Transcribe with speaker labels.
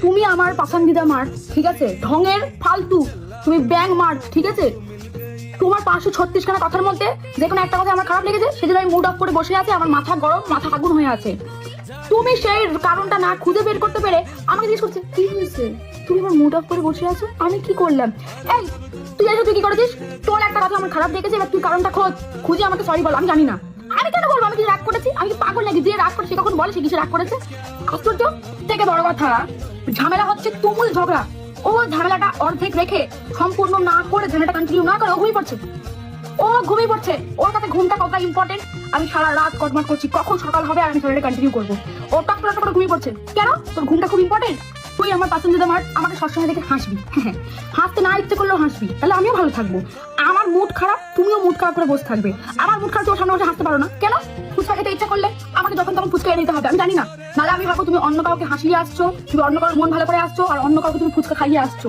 Speaker 1: তুমি আমার পছন্দিদা মার, ঠিক আছে? ঢঙের ফালতু তুমি ব্যাং মার, ঠিক আছে? তোমার 536 খানা কথার মধ্যে যে কোনো একটা কথা আমার খারাপ লেগেছে, সেজন্য আমি মুড অফ করে বসে আছি, আমার মাথা গরম, মাথা আগুন হয়ে আছে। তুমি সেই কারণটা না খুঁজে বের করতে পেরে আমাকে জিজ্ঞেস করছে কি হয়েছে, তুমি আমার মুড অফ করে বসে আছো, আমি কি করলাম? এই তুই এসে তুই কি করেছিস? তোর একটা কথা আমার খারাপ লেগেছে, এবার তুই কারণটা খুঁজে আমাকে সরি বল। আমি জানি না, আমি কেন বলবো আমি কি রাগ করেছি? আমি কি পাগল নাকি? যে রাগ করে সে কখন বলে সে কিসে রাগ করেছে? আশ্চর্য। থেকে বড় কথা, ঝামেলা হচ্ছে তুমুল ঝগড়া। ও ঝামেলাটা অর্ধেক রেখে সম্পূর্ণ না করে, ঝামেলাটা কন্টিনিউ না করে ও ঘুমিয়ে পড়ছে। ওর কাছে ঘুমটা কতটা ইম্পর্টেন্ট। আমি সারা রাত কটমাট করছি কখন সকাল হবে আর আমি ঝামেলাটা কন্টিনিউ করবো। ও টক করে ঘুমিয়ে পড়ছে। কেন? তোর ঘুমটা খুব ইম্পর্টেন্ট। তুই আমার পছন্দিদা মার, আমাকে সবসময় দেখে হাসবি। হ্যাঁ, হাসতে না ইচ্ছে করলেও হাসবি, তাহলে আমিও ভালো থাকবো। আমার মুড খারাপ, তুমিও মুড খারাপ করে বসে থাকবে। আমার মুড খারাপ, তোর সামনে বসে হাসতে পারো না কেন? ফুচকা খেতে ইচ্ছা করলে আমাকে যখন তখন ফুচকা এনে দিতে হবে, আমি জানি না। নাহলে আমি ভাবো তুমি অন্য কাউকে হাসিয়ে আসছো, তুমি অন্য কারোর মন ভালো করে আসছো, আর অন্য কাউকে তুমি ফুচকা খাইয়ে আসছো।